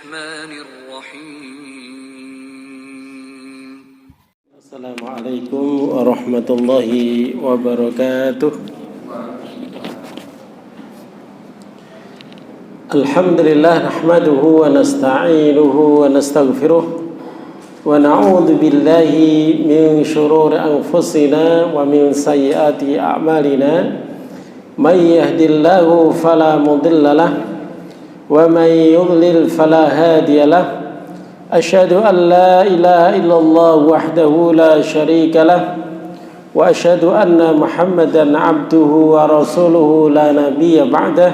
الرحمن الرحيم. السلام عليكم ورحمة الله وبركاته. الحمد لله نحمده ونستعينه ونستغفره ونعوذ بالله من شرور أنفسنا ومن سيئات أعمالنا من يهد الله فلا مضل له ومن يضلل فلا هادي له أشهد أن لا إله إلا الله وحده لا شريك له وأشهد أن محمدا عبده ورسوله لا نبي بعده.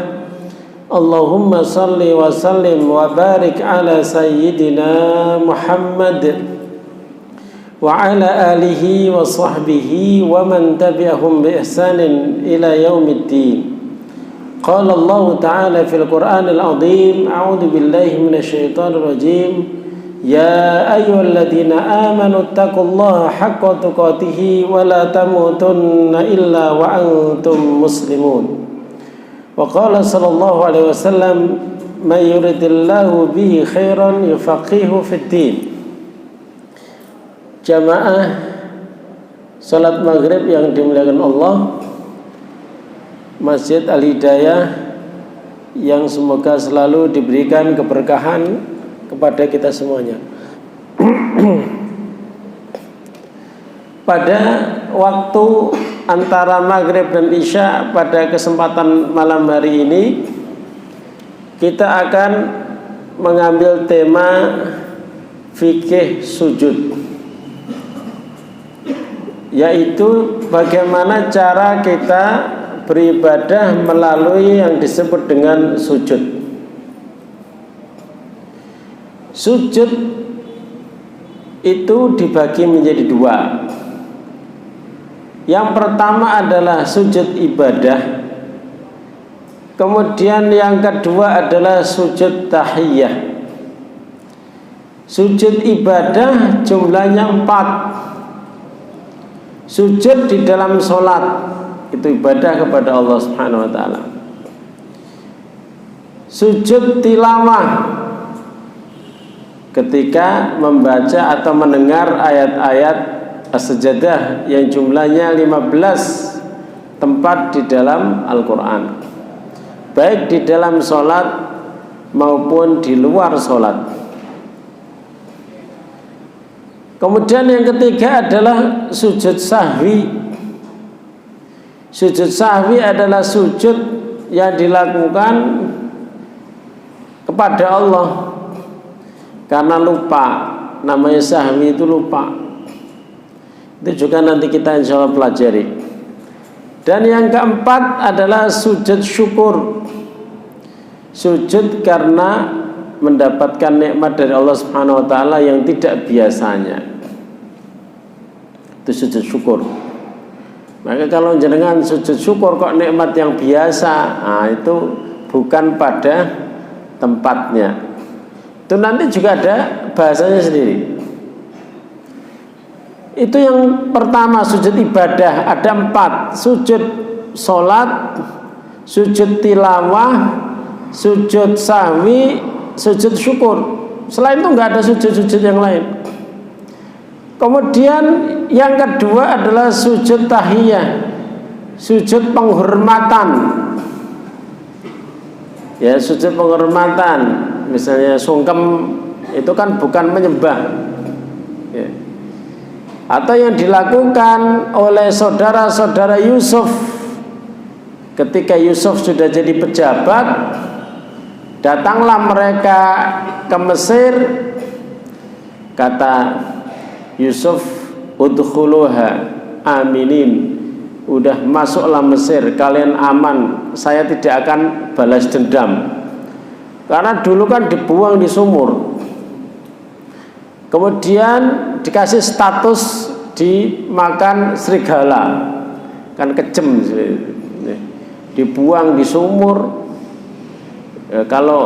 اللهم صل وسلم وبارك على سيدنا محمد وعلى آله وصحبه ومن تبعهم بإحسان إلى يوم الدين. قال الله تعالى في القرآن العظيم: أعوذ بالله من الشيطان الرجيم. يا أيها الذين آمنوا اتقوا الله حق تقاته ولا تموتن إلا وأنتم مسلمون. وقال صلى الله عليه وسلم: من يرد الله به خيرا يفقهه في الدين. Jamaah salat maghrib yang dimuliakan Allah, Masjid Al-Hidayah yang semoga selalu diberikan keberkahan kepada kita semuanya. Pada waktu antara maghrib dan isya pada kesempatan malam hari ini, kita akan mengambil tema fikih sujud, yaitu bagaimana cara kita beribadah melalui yang disebut dengan sujud. Sujud itu dibagi menjadi dua. Yang pertama adalah sujud ibadah. Kemudian yang kedua adalah sujud tahiyah. Sujud ibadah jumlahnya 4. Sujud di dalam sholat itu ibadah kepada Allah Subhanahu wa ta'ala. Sujud tilawah ketika membaca atau mendengar ayat-ayat as-sajadah yang jumlahnya 15 tempat di dalam Al-Quran, baik di dalam sholat maupun di luar sholat. Kemudian yang ketiga adalah sujud sahwi. Sujud sahwi adalah sujud yang dilakukan kepada Allah karena lupa, namanya sahwi itu lupa. Itu juga nanti kita insya Allah pelajari. Dan yang keempat adalah sujud syukur. Sujud karena mendapatkan nikmat dari Allah Subhanahu wa ta'ala yang tidak biasanya. Itu sujud syukur. Maka kalau jenengan sujud syukur kok nikmat yang biasa, nah itu bukan pada tempatnya. Itu nanti juga ada bahasanya sendiri. Itu yang pertama, sujud ibadah. Ada 4: sujud sholat, sujud tilawah, sujud sahwi, sujud syukur. Selain itu nggak ada sujud-sujud yang lain. Kemudian yang kedua adalah sujud tahiyah, sujud penghormatan. Ya, sujud penghormatan. Misalnya sungkem itu kan bukan menyembah. Ya. Atau yang dilakukan oleh saudara-saudara Yusuf ketika Yusuf sudah jadi pejabat, datanglah mereka ke Mesir. Kata Yusuf, udkhuluha aminin, udah masuklah Mesir, kalian aman, saya tidak akan balas dendam. Karena dulu kan dibuang di sumur, kemudian dikasih status dimakan serigala, kan kejem, dibuang di sumur. Kalau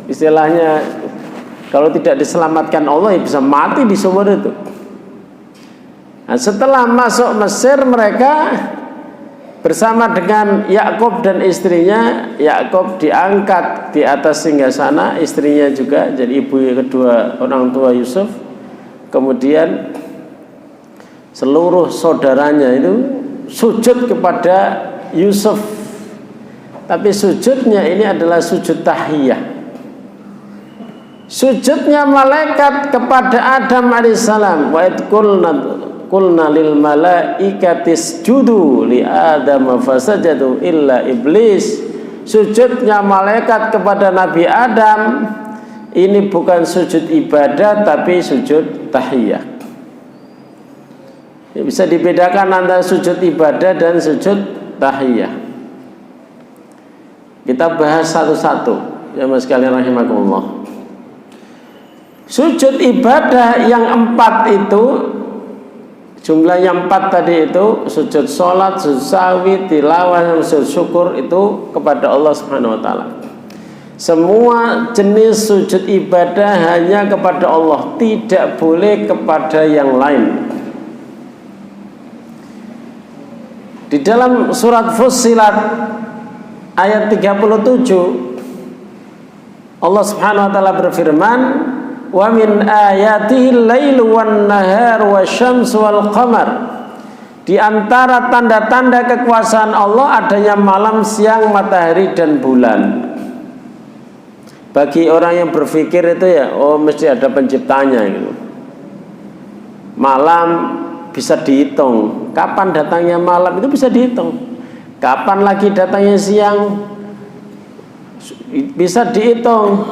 istilahnya, kalau tidak diselamatkan Allah ya bisa mati di sumur itu. Nah, setelah masuk Mesir mereka bersama dengan Yakub dan istrinya. Yakub diangkat di atas singgasana, istrinya juga jadi ibu kedua orang tua Yusuf. Kemudian seluruh saudaranya itu sujud kepada Yusuf, tapi sujudnya ini adalah sujud tahiyah. Sujudnya malaikat kepada Adam alaihissalam. Wa id qulna lil malaikati isjudu li Adam fasajadu illa iblis. Sujudnya malaikat kepada Nabi Adam ini bukan sujud ibadah tapi sujud tahiyah. Bisa dibedakan antara sujud ibadah dan sujud tahiyah. Kita bahas satu-satu ya mas sekalian rahimakumullah. Sujud ibadah yang 4 itu, jumlahnya 4 tadi itu, sujud sholat, sujud sahwi, tilawah, sujud syukur itu kepada Allah Subhanahu wa taala. Semua jenis sujud ibadah hanya kepada Allah, tidak boleh kepada yang lain. Di dalam surat Fussilat ayat 37 Allah Subhanahu wa taala berfirman, wa min ayatihi lailu wan nahar wasyamsu wal qamar. Di antara tanda-tanda kekuasaan Allah adanya malam, siang, matahari dan bulan. Bagi orang yang berpikir itu ya, oh mesti ada penciptanya gitu. Malam bisa dihitung, kapan datangnya malam itu bisa dihitung. Kapan lagi datangnya siang bisa dihitung.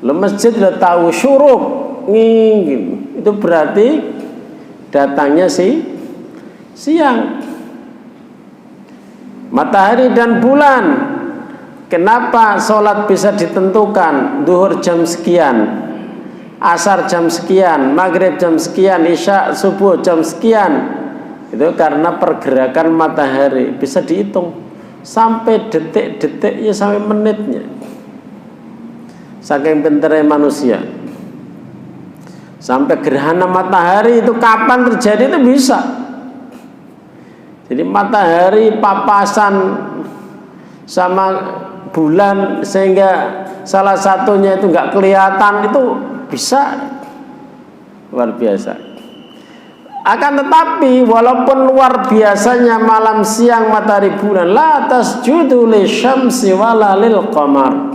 Lo masjid lo tahu syuruk nging, itu berarti datangnya siang. Matahari dan bulan, kenapa sholat bisa ditentukan? Duhur jam sekian, asar jam sekian, maghrib jam sekian, isya subuh jam sekian. Itu karena pergerakan matahari bisa dihitung sampai detik-detiknya, sampai menitnya. Saking pintarnya manusia. Sampai gerhana matahari itu kapan terjadi itu bisa. Jadi matahari papasan sama bulan sehingga salah satunya itu nggak kelihatan, itu bisa. Luar biasa. Akan tetapi walaupun luar biasanya malam, siang, matahari, bulan, la tasjudu lisyamsi wala lil qamar.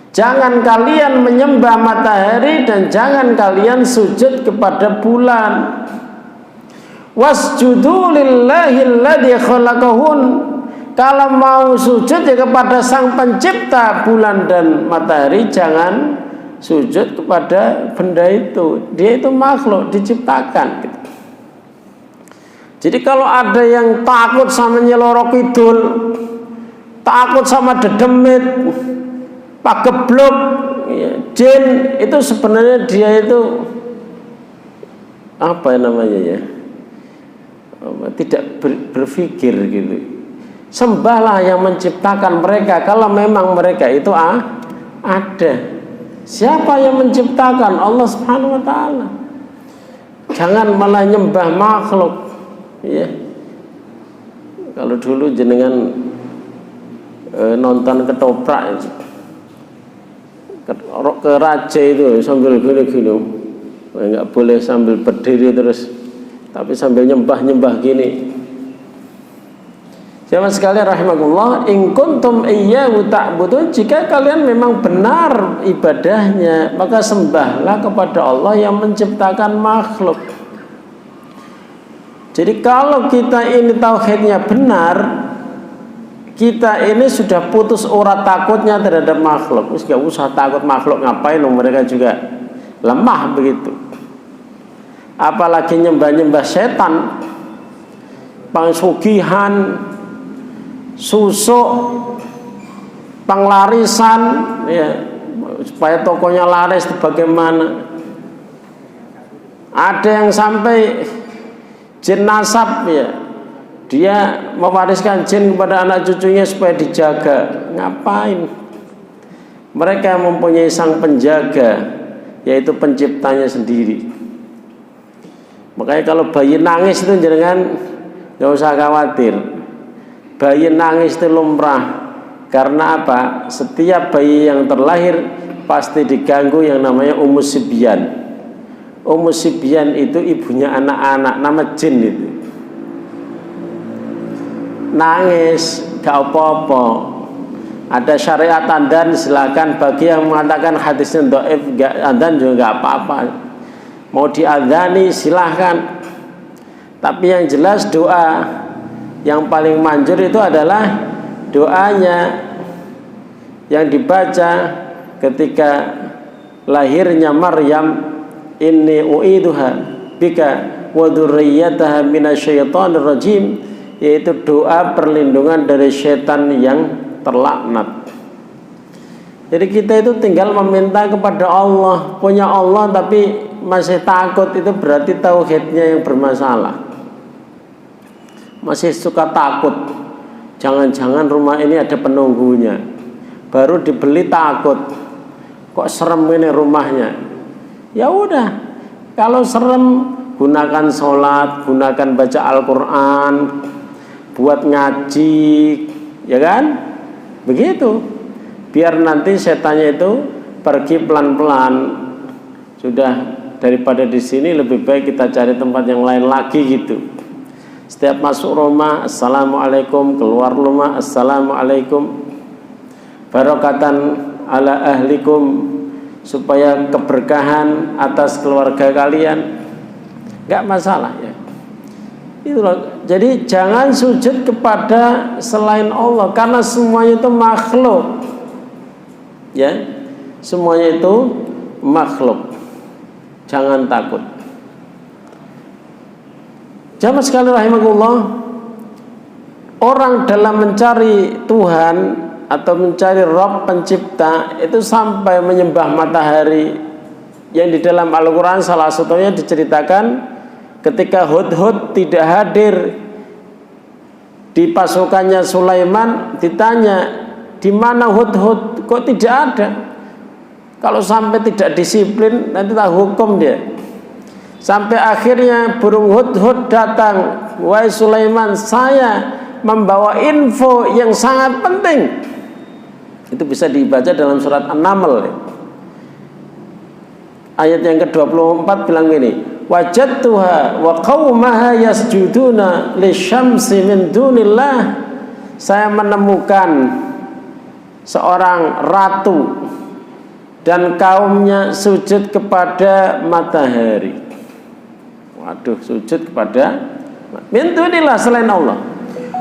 Jangan kalian menyembah matahari dan jangan kalian sujud kepada bulan. Wasjudu lillahi alladzi khalaqahun. Kalau mau sujud ya kepada sang pencipta bulan dan matahari, jangan sujud kepada benda itu. Dia itu makhluk diciptakan gitu. Jadi kalau ada yang takut sama Nyeloro Kidul, takut sama dedemit, pageblok, ya, jin, itu sebenarnya dia itu apa namanya ya, tidak berpikir gitu. Sembahlah yang menciptakan mereka kalau memang mereka itu ada. Siapa yang menciptakan? Allah Subhanahu wa taala. Jangan malah nyembah makhluk ya. Kalau dulu jenengan nonton ketoprak ke raja itu sambil gini-gini, nggak boleh sambil berdiri terus, tapi sambil nyembah-nyembah gini. Jamaah sekalian rahimakumullah, in kuntum iyyahu ta'budun, jika kalian memang benar ibadahnya, maka sembahlah kepada Allah yang menciptakan makhluk. Jadi kalau kita ini tauhidnya benar, kita ini sudah putus urat takutnya terhadap makhluk. Terus gak usah takut makhluk, ngapain? Mereka juga lemah begitu. Apalagi nyembah-nyembah setan, pangsugihan, susuk, penglarisan, ya, supaya tokonya laris. Bagaimana? Ada yang sampai jin nasab ya. Dia mewariskan jin kepada anak cucunya supaya dijaga. Ngapain? Mereka mempunyai sang penjaga, yaitu penciptanya sendiri. Makanya kalau bayi nangis itu jangan nggak usah khawatir. Bayi nangis itu lumrah. Karena apa? Setiap bayi yang terlahir pasti diganggu yang namanya umus sibyan. Umus sibyan itu ibunya anak-anak, nama jin itu. Nangis, gak apa-apa. Ada syariat andan, silakan. Bagi yang mengatakan hadisnya dhaif, andan juga gak apa-apa. Mau diadhani silahkan. Tapi yang jelas doa yang paling manjur itu adalah doanya yang dibaca ketika lahirnya Maryam, inni u'iduha bika wa dzurriyyataha minasyaitonir rajim, yaitu doa perlindungan dari setan yang terlaknat. Jadi kita itu tinggal meminta kepada Allah. Punya Allah tapi masih takut, itu berarti tauhidnya yang bermasalah. Masih suka takut. Jangan-jangan rumah ini ada penunggunya. Baru dibeli takut. Kok serem ini rumahnya? Ya udah. Kalau serem, gunakan sholat, gunakan baca Al-Quran, buat ngaji, ya kan? Begitu. Biar nanti setannya itu pergi pelan-pelan. Sudah, daripada di sini lebih baik kita cari tempat yang lain lagi gitu. Setiap masuk rumah, assalamualaikum, keluar rumah, assalamualaikum, barokatan ala ahlikum, supaya keberkahan atas keluarga kalian. Gak masalah ya. Itu loh. Jadi jangan sujud kepada selain Allah, karena semuanya itu makhluk. Ya, semuanya itu makhluk. Jangan takut. Jamaah sekalian rahimakumullah, orang dalam mencari Tuhan atau mencari Rabb pencipta itu sampai menyembah matahari, yang di dalam Al-Quran salah satunya diceritakan ketika Hudhud tidak hadir di pasukannya Sulaiman, ditanya di mana Hudhud, kok tidak ada? Kalau sampai tidak disiplin nanti tak hukum dia. Sampai akhirnya burung Hudhud datang, wahai Sulaiman, saya membawa info yang sangat penting. Itu bisa dibaca dalam surat An-Naml. Ayat yang ke-24 bilang gini, wajadtuha wa qaumaha yasjuduna lisyamsi min dunillah. Saya menemukan seorang ratu dan kaumnya sujud kepada matahari. Waduh, sujud kepada min dunillah, selain Allah.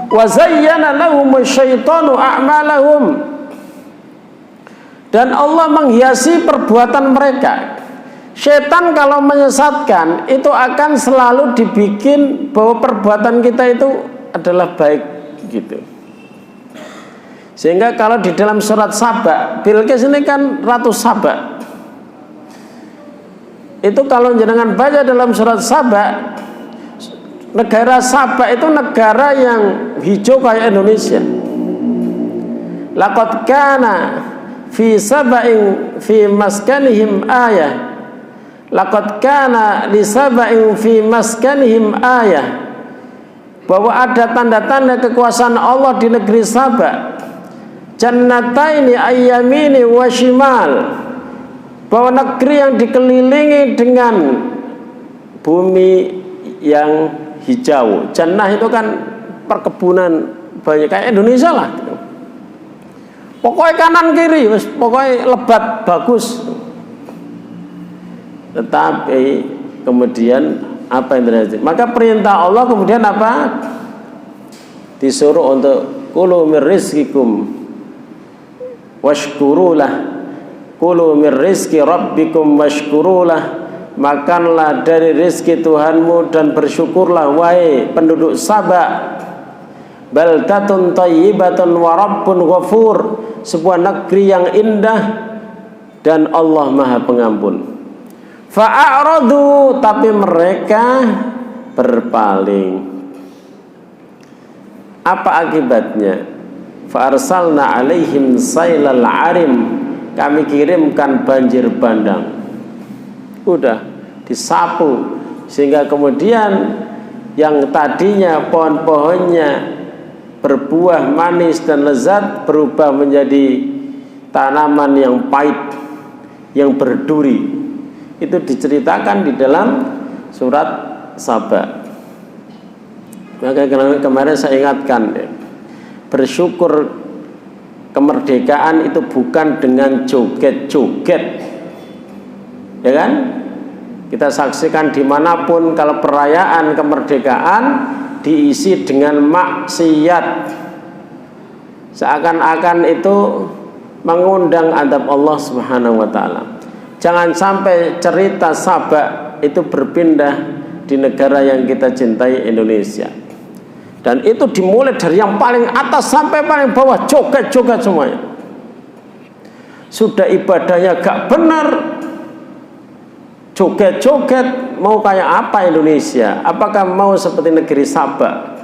Wa zayyana lahumus syaitanu a'malahum. Dan Allah menghiasi perbuatan mereka. Setan kalau menyesatkan itu akan selalu dibikin bahwa perbuatan kita itu adalah baik gitu. Sehingga kalau di dalam surat Saba, Bilqis ini kan ratu Saba. Itu kalau jenengan baca dalam surat Saba, negara Saba itu negara yang hijau kayak Indonesia. Laqad kana fi saba'in fi maskanihim ayah. Laqad kana li saba'in fi maskanihim ayah. Bahwa ada tanda-tanda kekuasaan Allah di negeri Saba. Jannataini ayyamini wa shimal. Bahwa negeri yang dikelilingi dengan bumi yang hijau. Jannah itu kan perkebunan banyak kayak Indonesia lah. Pokoknya kanan kiri, pokoknya lebat bagus. Tetapi kemudian apa yang terjadi? Maka perintah Allah kemudian apa? Disuruh untuk kulu mir rizqikum washkurulah. Kulu mir rizqi rabbikum washkurulah. Makanlah dari rizki Tuhanmu dan bersyukurlah wahai penduduk Saba. Baldatun thayyibatun wa rabbun ghafur. Sebuah negeri yang indah dan Allah Maha Pengampun. Fa'aradu, tapi mereka berpaling. Apa akibatnya? Fa'arsalna alaihim sailal arim. Kami kirimkan banjir bandang. Udah disapu sehingga kemudian yang tadinya pohon-pohonnya berbuah manis dan lezat berubah menjadi tanaman yang pahit, yang berduri. Itu diceritakan di dalam surat Saba. Maka kemarin saya ingatkan, bersyukur kemerdekaan itu bukan dengan joget-joget, ya kan? Kita saksikan dimanapun kalau perayaan kemerdekaan diisi dengan maksiat, seakan-akan itu mengundang adab Allah Subhanahu wa ta'ala. Jangan sampai cerita Sabak itu berpindah di negara yang kita cintai, Indonesia. Dan itu dimulai dari yang paling atas sampai paling bawah, joget-joget semuanya. Sudah ibadahnya gak benar, joget-joget. Mau kayak apa Indonesia? Apakah mau seperti negeri Sabak?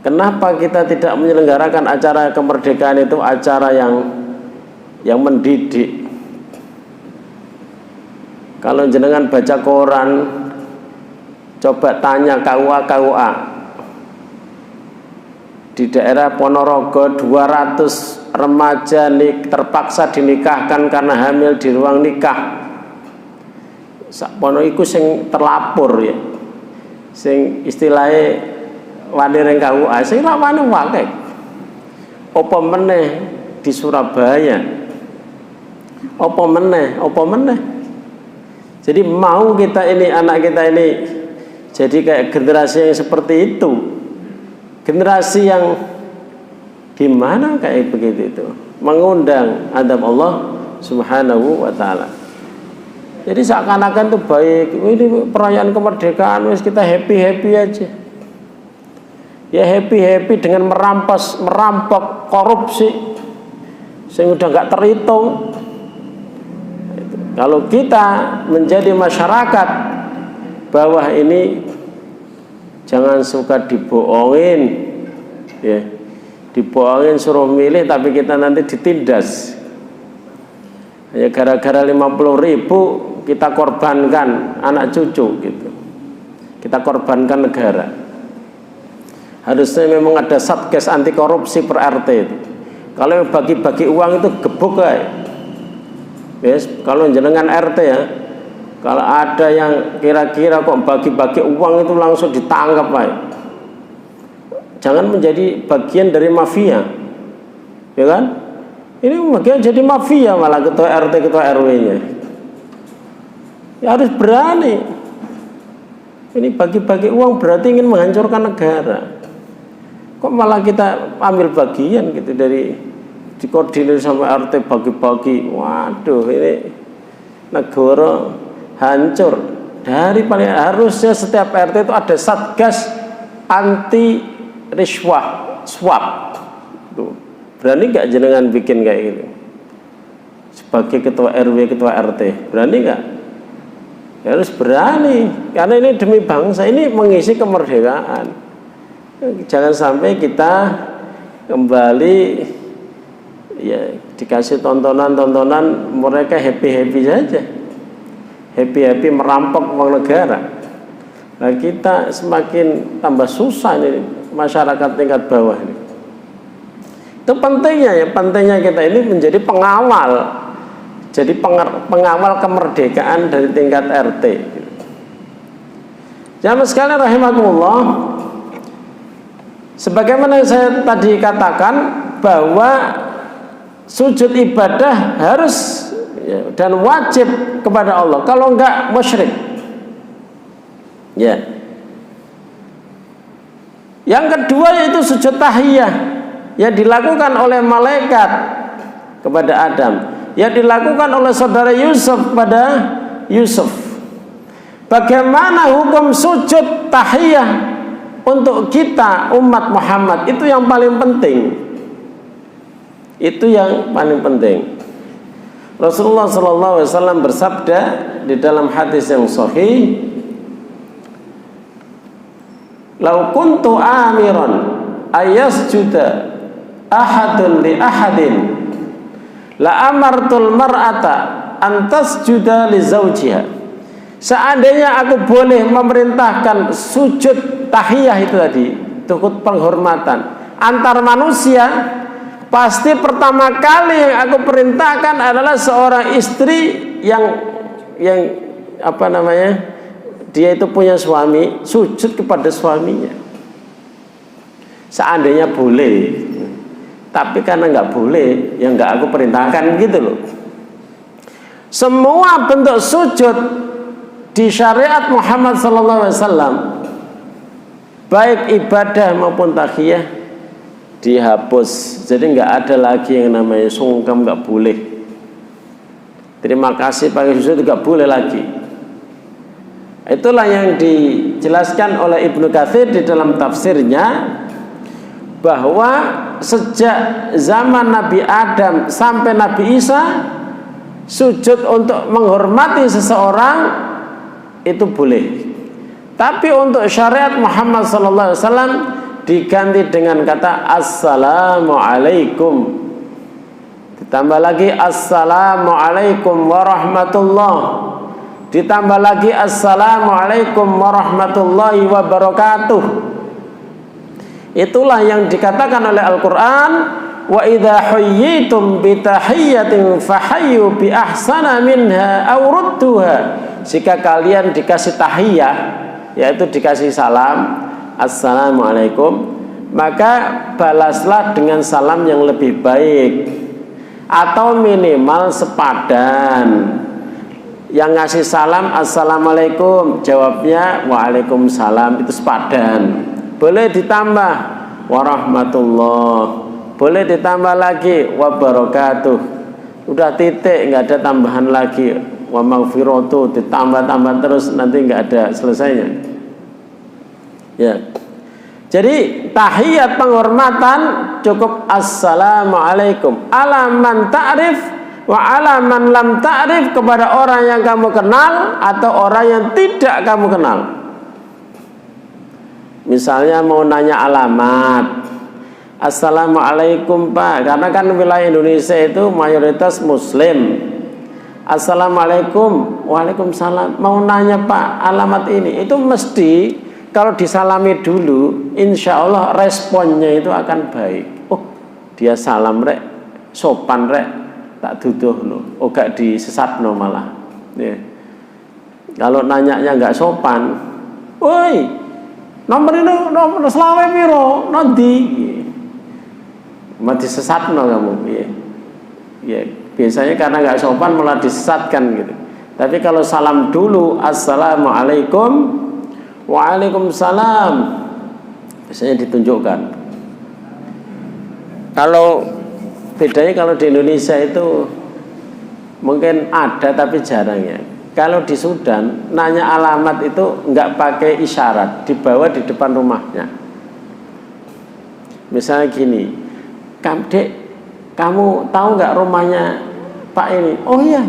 Kenapa kita tidak menyelenggarakan acara kemerdekaan itu acara yang mendidik? Kalau jenengan baca koran, coba tanya KUA di daerah Ponorogo, 200 remaja terpaksa dinikahkan karena hamil di ruang nikah. Sakpono iku sing terlapor ya, sing istilahnya wani ning KUA, sing ra wani wae. Apa meneh di Surabaya? Apa meneh? Jadi mau kita ini, anak kita ini jadi kayak generasi yang seperti itu, generasi yang gimana kayak begitu itu, mengundang adab Allah Subhanahu wa ta'ala. Jadi seakan-akan itu baik, ini perayaan kemerdekaan, wis kita happy aja. Ya happy dengan merampok korupsi sehingga udah nggak terhitung. Kalau kita menjadi masyarakat bawah ini, jangan suka dibohongin, ya, dibohongin suruh milih tapi kita nanti ditindas. Ya gara-gara 50.000 kita korbankan anak cucu gitu, kita korbankan negara. Harusnya memang ada satgas anti korupsi per RT itu. Kalau bagi-bagi uang itu gebuk kayak. Yes, kalau jenengan RT ya, kalau ada yang kira-kira kok bagi-bagi uang itu langsung ditangkap Pak. Jangan menjadi bagian dari mafia, ya kan? Ini bagian jadi mafia malah ketua RT, ketua RW-nya. Ya harus berani. Ini bagi-bagi uang berarti ingin menghancurkan negara. Kok malah kita ambil bagian gitu dari dikoordinir sama RT bagi-bagi. Waduh, ini negara hancur. Dari paling harusnya setiap RT itu ada satgas anti riswah, swap. Tuh. Berani nggak jenengan bikin kayak gitu? Sebagai ketua RW, ketua RT, berani nggak? Ya harus berani, karena ini demi bangsa, ini mengisi kemerdekaan. Jangan sampai kita kembali ya dikasih tontonan mereka happy saja, happy merampok uang negara. Nah kita semakin tambah susah ini masyarakat tingkat bawah ini. Itu pentingnya kita ini menjadi pengawal, jadi pengawal kemerdekaan dari tingkat RT. Jamaah sekalian rahimakumullah, sebagaimana saya tadi katakan bahwa sujud ibadah harus ya, dan wajib kepada Allah. Kalau enggak musyrik. Ya. Yang kedua yaitu sujud tahiyah yang dilakukan oleh malaikat kepada Adam, yang dilakukan oleh saudara Yusuf kepada Yusuf. Bagaimana hukum sujud tahiyah untuk kita umat Muhammad? Itu yang paling penting. Itu yang paling penting. Rasulullah SAW bersabda di dalam hadis yang sahih, "Lau kuntu amiran ayasjuda ahadun li ahadin la amartul mar'ata an tasjuda li zawjiha Seandainya aku boleh memerintahkan sujud tahiyah itu tadi, sujud penghormatan antar manusia, pasti pertama kali yang aku perintahkan adalah seorang istri yang apa namanya, dia itu punya suami, sujud kepada suaminya. Seandainya boleh, tapi karena nggak boleh, ya nggak aku perintahkan gitu loh. Semua bentuk sujud di syariat Muhammad SAW, baik ibadah maupun tahiyah, dihapus. Jadi nggak ada lagi yang namanya sungkem, nggak boleh. Terima kasih pakai sujud nggak boleh lagi. Itulah yang dijelaskan oleh Ibnu Katsir di dalam tafsirnya, bahwa sejak zaman Nabi Adam sampai Nabi Isa, sujud untuk menghormati seseorang itu boleh. Tapi untuk syariat Muhammad SAW diganti dengan kata Assalamualaikum, ditambah lagi Assalamualaikum warahmatullah, ditambah lagi Assalamualaikum warahmatullahi wabarakatuh. Itulah yang dikatakan oleh Al-Quran, wa idza huyyitum bi tahiyyatin fahayyu bi ahsana minha aw rudduha. Jika kalian dikasih tahiyah, yaitu dikasih salam, Assalamualaikum, maka balaslah dengan salam yang lebih baik atau minimal sepadan. Yang ngasih salam Assalamualaikum, jawabnya Waalaikumsalam, itu sepadan. Boleh ditambah warahmatullah, boleh ditambah lagi wabarakatuh. Udah titik, nggak ada tambahan lagi. Wa maghfiratu, ditambah-tambah terus, nanti nggak ada selesainya. Ya. Jadi tahiyat penghormatan cukup Assalamualaikum ala man ta'rif wa ala man lam ta'rif, kepada orang yang kamu kenal atau orang yang tidak kamu kenal. Misalnya mau nanya alamat, Assalamualaikum Pak, karena kan wilayah Indonesia itu mayoritas Muslim. Assalamualaikum, waalaikumsalam. Mau nanya Pak alamat ini, itu mesti kalau disalami dulu, insya Allah responnya itu akan baik. Oh, dia salam rek, sopan rek, tak duduh no. Oh, gak disesat no malah. Ya. Kalau nanyanya nggak sopan, woi, nomor ini nomor selawat piro, nanti, mati sesat no kamu. Ya. Ya. Biasanya karena nggak sopan malah disesatkan gitu. Tapi kalau salam dulu, Assalamualaikum, Waalaikumsalam, biasanya ditunjukkan. Kalau bedanya, kalau di Indonesia itu mungkin ada tapi jarang ya. Kalau di Sudan nanya alamat itu nggak pakai isyarat, dibawa di depan rumahnya. Misalnya gini, Dek, kamu tahu nggak rumahnya Pak ini? Oh iya,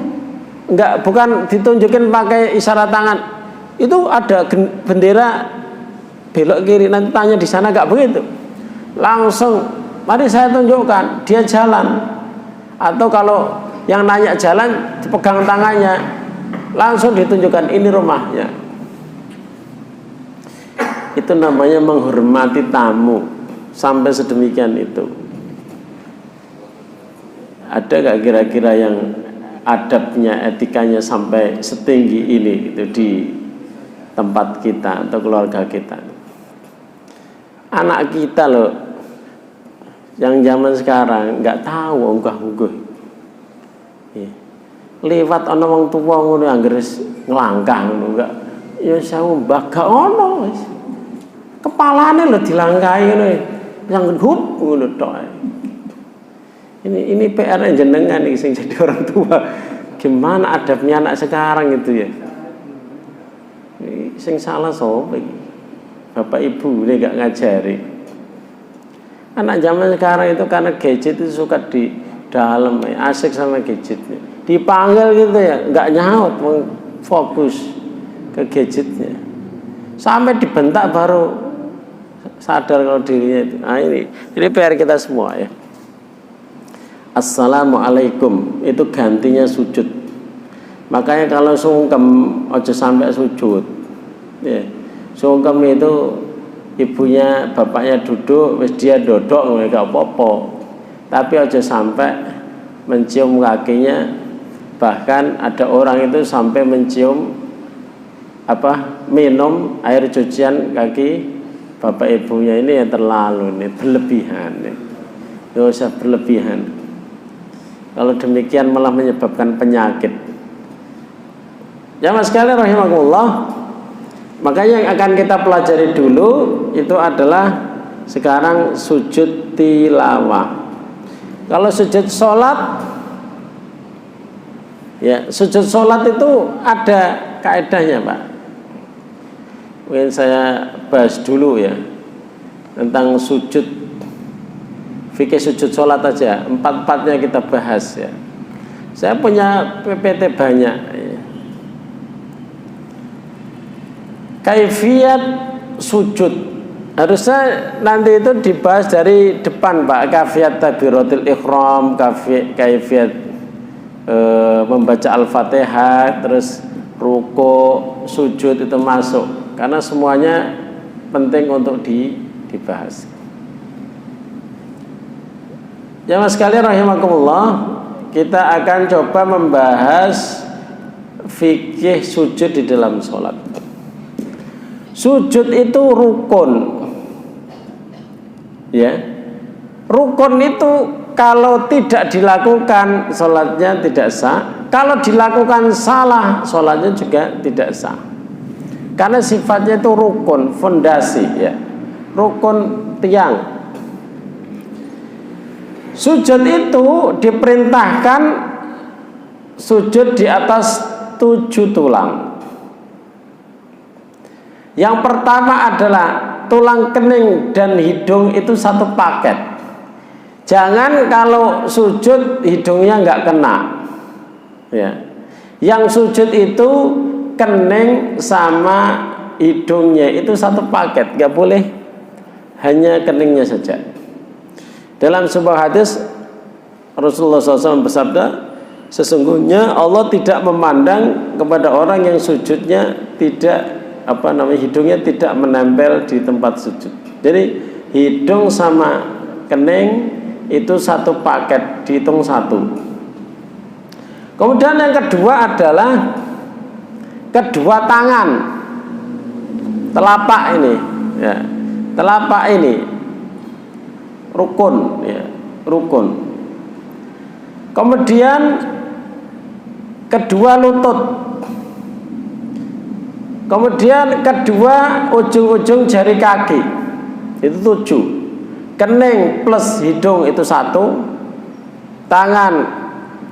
nggak, bukan ditunjukin pakai isyarat tangan. Itu ada bendera belok kiri, nanti tanya di sana, nggak begitu. Langsung, mari saya tunjukkan, dia jalan. Atau kalau yang nanya jalan, dipegang tangannya, langsung ditunjukkan ini rumahnya. Itu namanya menghormati tamu, sampai sedemikian itu. Ada gak kira-kira yang adabnya, etikanya sampai setinggi ini itu di tempat kita atau keluarga kita? Anak kita loh, yang zaman sekarang nggak tahu unggah-ungguh. Lewat ana wong tuwa ngono anggere nglangkah ngono, enggak ya sawu mbah gak ono. Kepalane lho dilangkahi ngono, yang hut ngono tok. Ini PR jenengan iki sing jadi orang tua. Gimana adabnya anak sekarang itu ya? Sing salah sapa iki? Bapak ibu ini gak ngajari. Anak zaman sekarang itu karena gadget itu suka di dalam, asik sama gadgetnya. Dipanggil gitu ya, nggak nyaut, fokus ke gadgetnya. Sampai dibentak baru sadar kalau dirinya itu. Nah ini PR kita semua ya. Assalamualaikum itu gantinya sujud. Makanya kalau sungkem ojo sampai sujud. Ya. Sungkem itu ibunya bapaknya duduk, wis dia dodok nggak apa-apa. Tapi ojo sampai mencium kakinya. Bahkan ada orang itu sampai mencium minum air cucian kaki bapak ibunya. Ini yang terlalu nih, berlebihan nih. Nggak usah berlebihan. Kalau demikian malah menyebabkan penyakit. Jamaah sekalian rahimakumullah, maka yang akan kita pelajari dulu itu adalah sekarang sujud tilawah. Kalau sujud sholat, ya sujud sholat itu ada kaedahnya Pak. Mungkin saya bahas dulu ya tentang sujud, fikih sujud sholat aja, 4-4-nya kita bahas ya. Saya punya PPT banyak ya. Kaifiyat sujud harusnya nanti itu dibahas dari depan Pak. Kaifiyat takbiratul ihram, kaifiyat membaca Al-Fatihah, terus ruku, sujud itu masuk, karena semuanya penting untuk dibahas. Jamaah sekalian rahimakumullah, kita akan coba membahas fikih sujud di dalam sholat. Sujud itu rukun, ya. Rukun itu kalau tidak dilakukan sholatnya tidak sah. Kalau dilakukan salah, sholatnya juga tidak sah. Karena sifatnya itu rukun, fondasi, ya. Rukun tiang. Sujud itu diperintahkan sujud di atas 7 tulang. Yang pertama adalah tulang kening dan hidung itu satu paket. Jangan kalau sujud hidungnya nggak kena. Ya. Yang sujud itu kening sama hidungnya itu satu paket, nggak boleh hanya keningnya saja. Dalam sebuah hadis Rasulullah SAW bersabda, sesungguhnya Allah tidak memandang kepada orang yang sujudnya tidak hidungnya tidak menempel di tempat sujud. Jadi hidung sama kening itu satu paket, dihitung satu. Kemudian yang kedua adalah kedua tangan, telapak ini, ya, telapak ini rukun, ya, rukun. Kemudian kedua lutut. Kemudian kedua ujung-ujung jari kaki itu 7. Kening plus hidung itu 1. Tangan,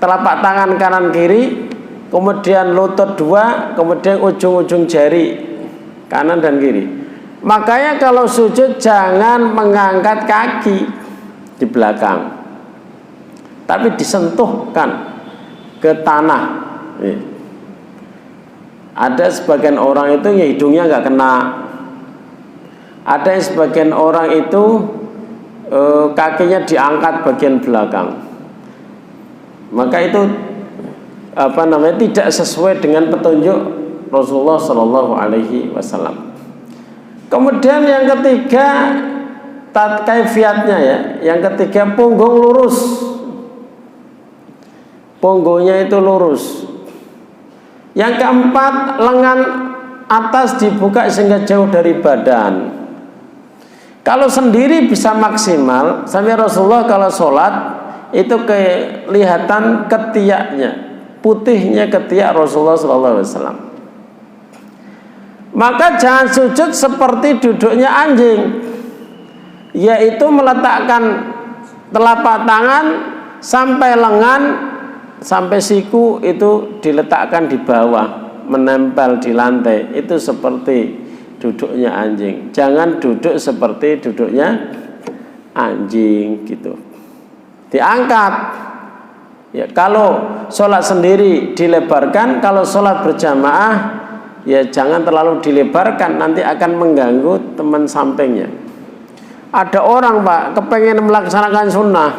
telapak tangan kanan kiri. Kemudian lutut 2. Kemudian ujung-ujung jari kanan dan kiri. Makanya kalau sujud jangan mengangkat kaki di belakang, tapi disentuhkan ke tanah. Ada sebagian orang itu ya hidungnya nggak kena. Ada sebagian orang itu kakinya diangkat bagian belakang. Maka itu tidak sesuai dengan petunjuk Rasulullah Shallallahu Alaihi Wasallam. Kemudian yang ketiga kaifiyatnya ya. Yang ketiga punggung lurus. Punggungnya itu lurus. Yang keempat, lengan atas dibuka sehingga jauh dari badan. Kalau sendiri bisa maksimal. Sampai Rasulullah kalau sholat itu kelihatan ketiaknya, putihnya ketiak Rasulullah SAW. Maka jangan sujud seperti duduknya anjing, yaitu meletakkan telapak tangan sampai lengan, sampai siku itu diletakkan di bawah, menempel di lantai. Itu seperti duduknya anjing. Jangan duduk seperti duduknya anjing gitu. Diangkat. Ya, kalau sholat sendiri dilebarkan, kalau sholat berjamaah ya jangan terlalu dilebarkan, nanti akan mengganggu teman sampingnya. Ada orang Pak kepengen melaksanakan sunnah,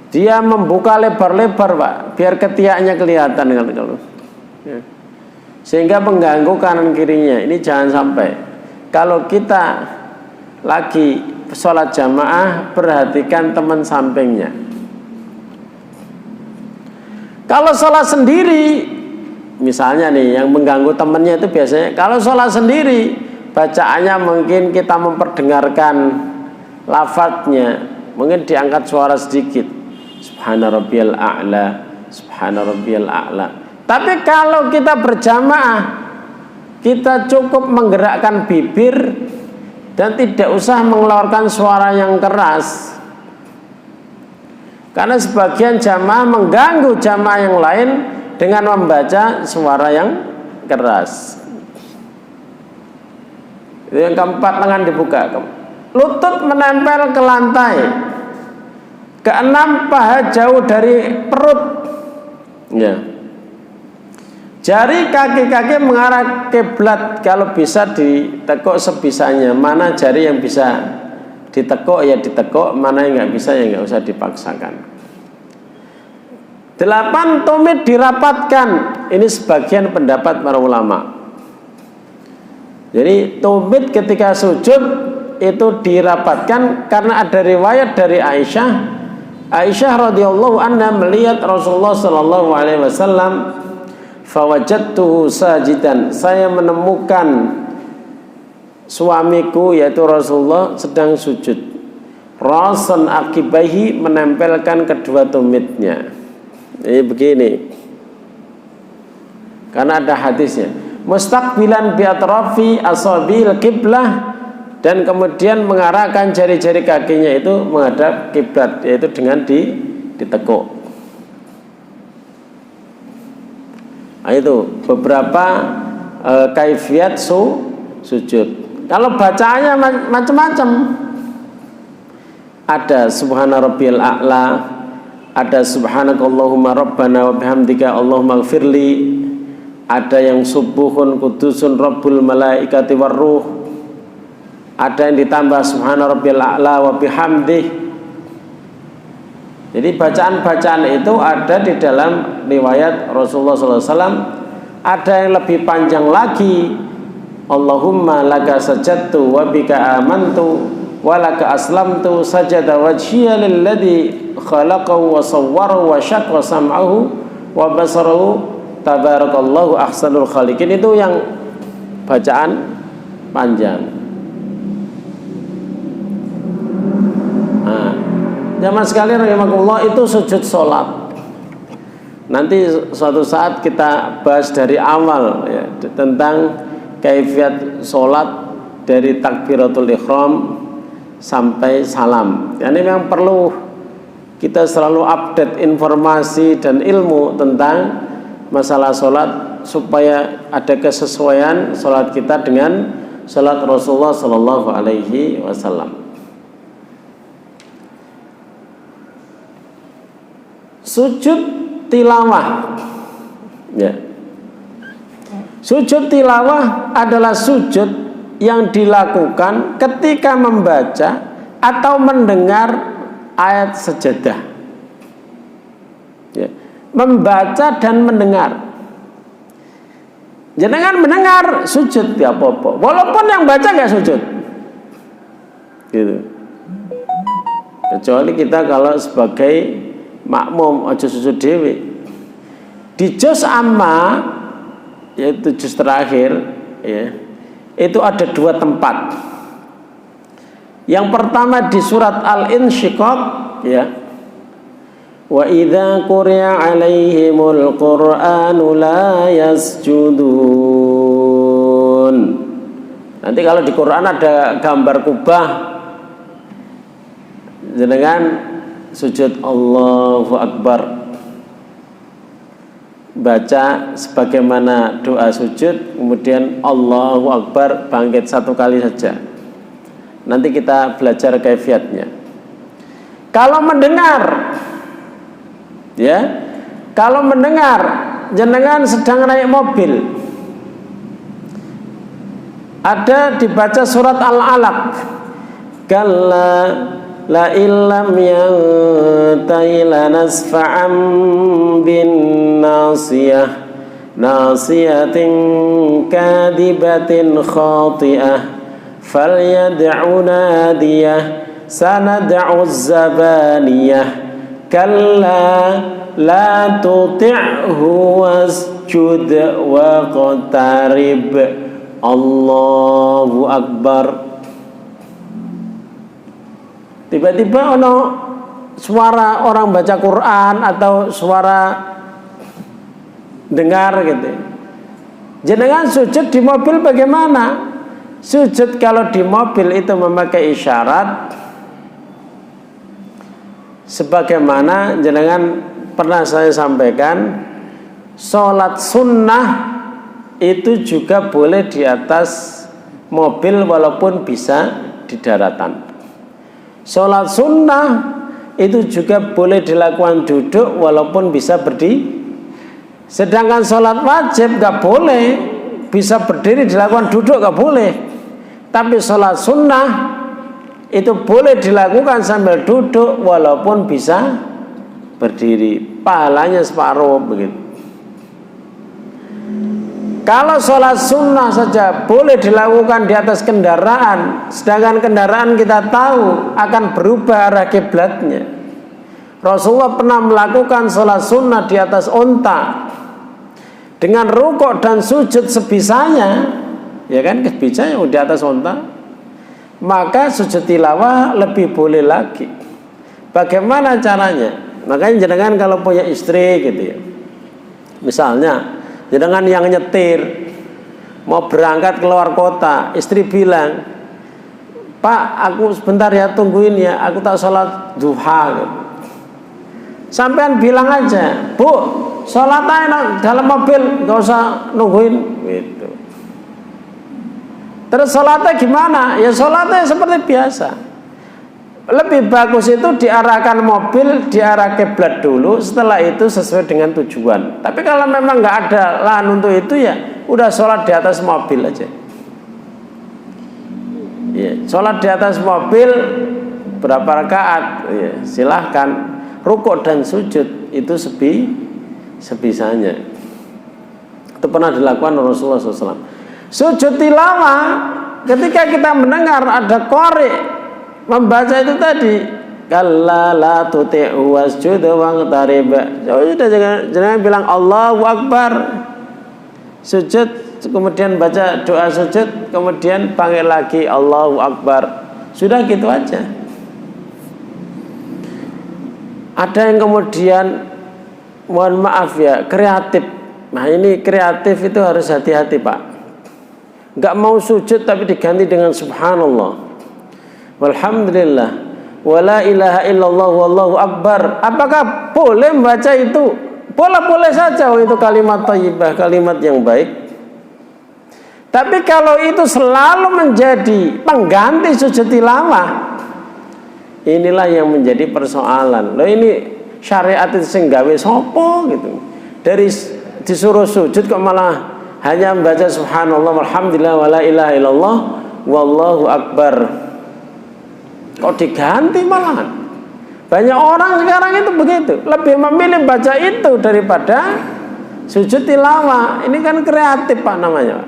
Dia membuka lebar-lebar, Pak, biar ketiaknya kelihatan kalau. Ya. Sehingga mengganggu kanan kirinya. Ini jangan sampai. Kalau kita lagi sholat jamaah, perhatikan teman sampingnya. Kalau sholat sendiri, misalnya nih yang mengganggu temannya itu biasanya kalau sholat sendiri, bacaannya mungkin kita memperdengarkan lafadznya, mungkin diangkat suara sedikit. Subhana rabbiyal a'la, subhana rabbiyal a'la. Tapi kalau kita berjamaah, kita cukup menggerakkan bibir dan tidak usah mengeluarkan suara yang keras. Karena sebagian jamaah mengganggu jamaah yang lain dengan membaca suara yang keras. Itu yang keempat, lengan dibuka. Lutut menempel ke lantai. Keenam, paha jauh dari perut. Ya. Jari kaki-kaki mengarah kiblat. Kalau bisa ditekuk sebisanya. Mana jari yang bisa ditekuk ya ditekuk, mana yang nggak bisa ya nggak usah dipaksakan. 8, tumit dirapatkan. Ini sebagian pendapat para ulama. Jadi tumit ketika sujud itu dirapatkan karena ada riwayat dari Aisyah radhiyallahu anha melihat Rasulullah sallallahu alaihi wasallam, fawajadtuhu sajidan, saya menemukan suamiku yaitu Rasulullah sedang sujud, rasan akibaihi, menempelkan kedua tumitnya. Ini begini, karena ada hadisnya, mustaqbilan bi atrafi asabil qiblah, dan kemudian mengarahkan jari-jari kakinya itu menghadap kiblat, yaitu dengan ditekuk. Nah, itu beberapa kaifiat sujud. Kalau bacaannya macam-macam. Ada subhana rabbiyal a'la, ada subhanakallahumma rabbana wa bihamdika allahumma ighfirli, ada yang subuhun kudusun rabbul malaikati warruh, ada yang ditambah subhana rabbiyal a'la wa bihamdih. Jadi bacaan-bacaan itu ada di dalam riwayat Rasulullah SAW. Ada yang lebih panjang lagi, Allahumma laka sajadtu wa bika amantu wa laka aslamtu sajada wajhiya lilladzi khalaqahu wa sawwarahu wa syaqqa sam'ahu wa basarahu tabarakallahu ahsanul khaliqin. Itu yang bacaan panjang. Jamaah sekalian rahimakumullah, itu sujud sholat. Nanti suatu saat kita bahas dari awal ya, tentang kaifiat sholat dari takbiratul ihram sampai salam. Ini memang perlu kita selalu update informasi dan ilmu tentang masalah sholat supaya ada kesesuaian sholat kita dengan sholat Rasulullah Sallallahu Alaihi Wasallam. Sujud tilawah, ya. Sujud tilawah adalah sujud yang dilakukan ketika membaca atau mendengar ayat sajadah. Ya. Membaca dan mendengar. Jangan mendengar sujud ya apa-apa, walaupun yang baca nggak sujud, gitu. Kecuali kita kalau sebagai makmum aja sujud dewi. Di juz amma, yaitu juz terakhir ya, itu ada 2 tempat. Yang pertama di surat Al-Insyiqaq ya, wa idza quri'a 'alaihimul qur'anu la yasjudun. Nanti kalau di Quran ada gambar kubah, jenengan sujud Allahu Akbar, baca sebagaimana doa sujud, kemudian Allahu Akbar, bangkit 1 kali saja. Nanti kita belajar kaifiatnya. Kalau mendengar, ya, kalau mendengar jenengan sedang naik mobil, ada dibaca surat Al-Alaq, kalla la illam yantahi lanasfa'an bin nasiyah nasiyatin kadibatin khati'ah falyad'u nadiyah sanad'u zabaniyah kalla la tuti'hu wasjud waqtarib. Allahu Akbar. Tiba-tiba ono suara orang baca Quran atau suara dengar gitu. Jenengan sujud di mobil bagaimana? Sujud kalau di mobil itu memakai isyarat sebagaimana jenengan pernah saya sampaikan, sholat sunnah itu juga boleh di atas mobil walaupun bisa di daratan. Sholat sunnah itu juga boleh dilakukan duduk walaupun bisa berdiri. Sedangkan sholat wajib gak boleh bisa berdiri dilakukan duduk, gak boleh. Tapi sholat sunnah itu boleh dilakukan sambil duduk walaupun bisa berdiri, pahalanya separuh begitu. Kalau sholat sunnah saja boleh dilakukan di atas kendaraan, sedangkan kendaraan kita tahu akan berubah arah kiblatnya. Rasulullah pernah melakukan sholat sunnah di atas unta dengan rukuk dan sujud sebisanya, ya kan, sebisanya di atas unta. Maka sujud tilawah lebih boleh lagi. Bagaimana caranya? Makanya jangan kalau punya istri gitu ya, misalnya jangan yang nyetir mau berangkat keluar kota, istri bilang, Pak aku sebentar ya tungguin ya, aku tak sholat duha gitu. Sampean bilang aja, Bu sholat aja dalam mobil, gak usah nungguin gitu. Terus sholatnya gimana? Ya sholatnya seperti biasa. Lebih bagus itu diarahkan mobil, diarah kiblat dulu, setelah itu sesuai dengan tujuan. Tapi kalau memang nggak ada lahan untuk itu ya udah sholat di atas mobil aja. Ya, sholat di atas mobil berapa rakaat? Ya, silahkan. Rukuk dan sujud itu sebisanya. Itu pernah dilakukan Rasulullah SAW. Sujud tilawah ketika kita mendengar ada qari membaca itu tadi, kalla la tuti'u wasjud waqtarib. Sudah jangan bilang Allahu Akbar, sujud, kemudian baca doa sujud, kemudian panggil lagi Allahu Akbar. Sudah gitu aja. Ada yang kemudian mohon maaf ya, kreatif. Nah ini kreatif itu harus hati-hati Pak. Enggak mau sujud tapi diganti dengan subhanallah, walhamdulillah, wala ilaha illallah, wallahu akbar. Apakah boleh membaca itu? Boleh-boleh saja, itu kalimat thayyibah, kalimat yang baik. Tapi kalau itu selalu menjadi pengganti sujud tilawah, inilah yang menjadi persoalan. Loh ini syariat itu sing gawe sopo gitu. Dari disuruh sujud kok malah hanya membaca subhanallah, walhamdulillah, wala ilaha illallah, wallahu akbar. Kok diganti malahan? Banyak orang sekarang itu begitu, lebih memilih baca itu daripada sujud tilawah. Ini kan kreatif Pak namanya.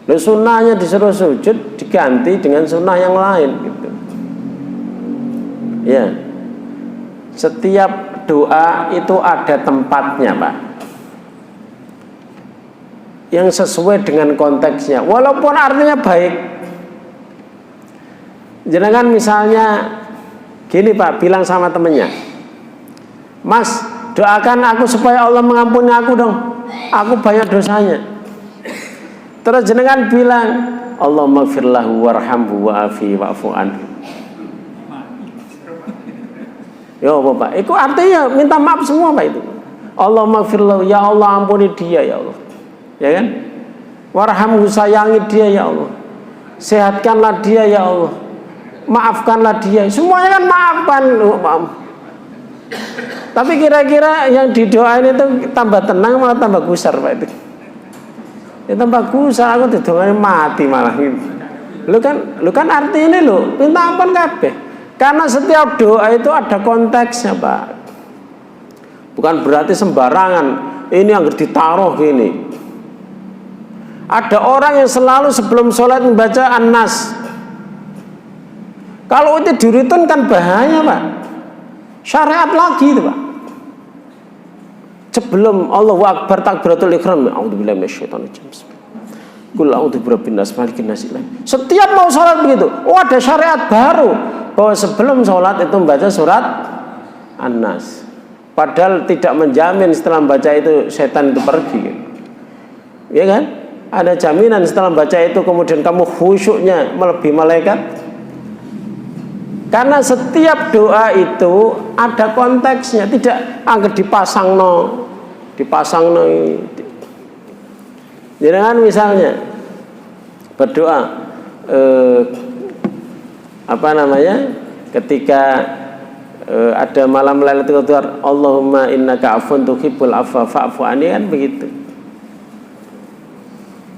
Lalu sunnahnya disuruh sujud diganti dengan sunnah yang lain gitu. Ya. Setiap doa itu ada tempatnya Pak, yang sesuai dengan konteksnya, walaupun artinya baik. Jangan misalnya gini Pak, bilang sama temennya, Mas doakan aku supaya Allah mengampuni aku dong, aku banyak dosanya. Terus jenengan bilang Allahumma gfirlahu warhamhu wa'afi wa'fu anhu. Yo Bapak, itu artinya minta maaf semua Pak itu. Allahumma gfirlahu, ya Allah ampuni dia ya Allah. Ya kan? Warhamhu, sayangi dia ya Allah. Sehatkanlah dia ya Allah. Maafkanlah dia. Semuanya kan maafkan. Tapi kira-kira yang didoain itu tambah tenang malah tambah gusar Pak itu. Ya tambah gusar, aku didoain mati malah gitu. Lu kan artinya lu minta ampun kabeh. Karena setiap doa itu ada konteksnya, Pak. Bukan berarti sembarangan. Ini yang ditaruh gini. Ada orang yang selalu sebelum sholat membaca An-Nas. Kalau itu dirutin kan bahaya, Pak. Syariat lagi itu, Pak. Sebelum Allahu Akbar takbiratul ihram, a'udzubillahi minasyaitonir rajim. Qul a'udzu birabbin nas malikin nas. Setiap mau sholat begitu. Oh, ada syariat baru bahwa sebelum sholat itu membaca surat An-Nas. Padahal tidak menjamin setelah membaca itu setan itu pergi. Ya kan? Ada jaminan setelah membaca itu kemudian kamu khusyuknya melebihi malaikat? Karena setiap doa itu ada konteksnya, tidak angkat dipasang no. Jangan misalnya berdoa ketika ada malam Lailatul Qadar, Allahumma innaka afun tuhibbul afwa fa'fu anni, kan begitu.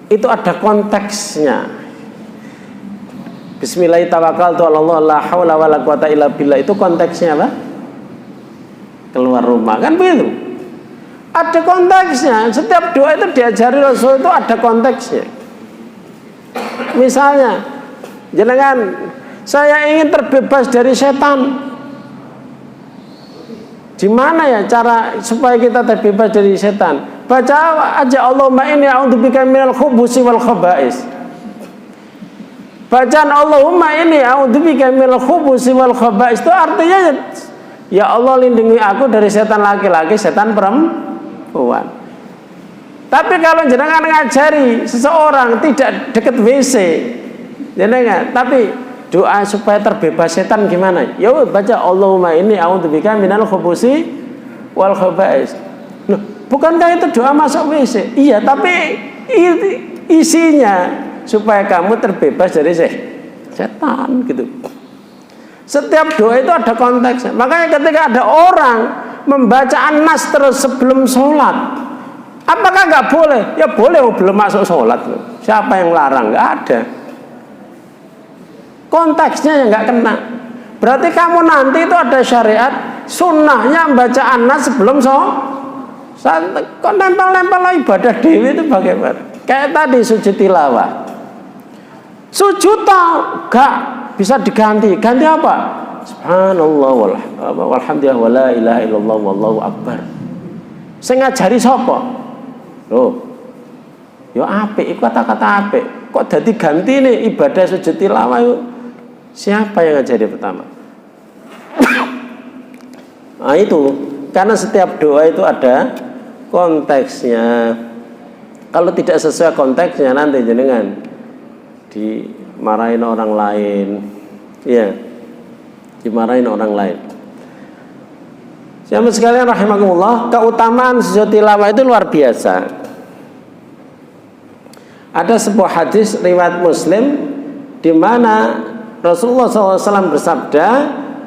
Itu ada konteksnya. Bismillahirrahmanirrahim. Allah la haula wala quwata illa billah. Itu konteksnya apa? Keluar rumah, kan begitu. Ada konteksnya. Setiap doa itu diajari Rasul itu ada konteksnya. Misalnya, jenengan, saya ingin terbebas dari setan. Gimana ya cara supaya kita terbebas dari setan? Baca aja Allahumma inni a'udzubika minal khubusi wal khaba'is. Bacaan Allahumma inni a'udzubika minal khubusi wal khaba'is itu artinya ya Allah lindungi aku dari setan laki-laki, setan perempuan. Tapi kalau jenengan ngajari seseorang tidak dekat WC, jenengan, tapi doa supaya terbebas setan gimana? Ya baca Allahumma inni a'udzubika minal khubusi wal khaba'is. Loh, bukankah itu doa masuk WC? Iya, tapi isinya supaya kamu terbebas dari setan gitu. Setiap doa itu ada konteksnya. Makanya ketika ada orang membaca An-Nas terus sebelum sholat, apakah nggak boleh? Ya boleh, belum masuk sholat. Siapa yang larang? Nggak ada. Konteksnya yang nggak kena. Berarti kamu nanti itu ada syariat sunnahnya membaca An-Nas sebelum sholat. Kok nempel-nempel ibadah dewi itu bagaimana? Kayak tadi sujud tilawah. Sujud gak bisa diganti. Ganti apa? Subhanallah walhamdulillah wala ilaha illallah wallahu akbar. Sing ngajari sapa? Loh. Ya apik, kata-kata apik. Kok dadi ganti nih ibadah sujud tilawah itu? Siapa yang ngajari pertama? Nah itu, karena setiap doa itu ada konteksnya. Kalau tidak sesuai konteksnya nanti jenengan dimarahin orang lain, ya, dimarahin orang lain. Sahabat sekalian rahimakumullah, keutamaan sujud tilawah itu luar biasa. Ada sebuah hadis riwayat Muslim di mana Rasulullah SAW bersabda,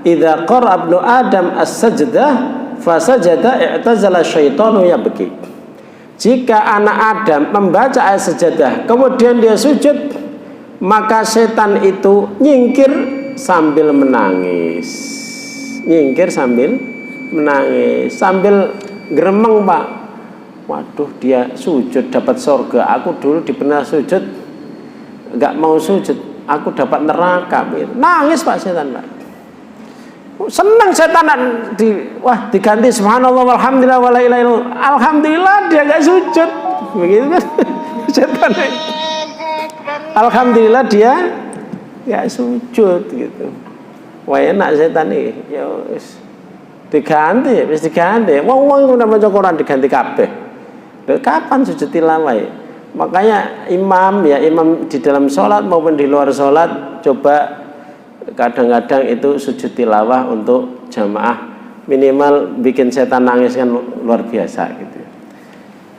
"Idza qara ibnu Adam as-sajdah fasajada i'tazala syaitanu yabki." Jika anak Adam membaca ayat sajadah kemudian dia sujud, maka setan itu nyingkir sambil menangis. Nyingkir sambil menangis, sambil gremeng, Pak. Waduh, dia sujud dapat surga. Aku dulu pernah sujud enggak mau sujud, aku dapat neraka. Nangis Pak setan, Pak. Senang setan diganti subhanallah walhamdulillah wala ilaha illallah. Alhamdulillah dia enggak sujud. Begitu kan? Setan. Alhamdulillah dia enggak sujud gitu. Wah enak setan nih. Ya wis diganti, wis diganti. Wong-wong udah maca Quran diganti kabeh. Kapan sujud tilawah? Makanya imam di dalam sholat maupun di luar sholat coba kadang-kadang itu sujud tilawah untuk jamaah, minimal bikin setan nangis kan luar biasa gitu.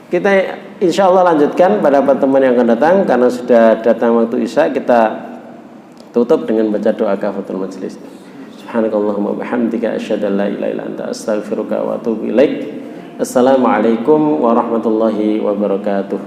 Kita insya Allah lanjutkan pada pertemuan yang akan datang karena sudah datang waktu isya. Kita tutup dengan baca doa kafatul majlis. Subhanakallahumma bihamdika asyhadu an la ilaha illa anta astaghfiruka wa atubu ilaik. Assalamualaikum warahmatullahi wabarakatuh.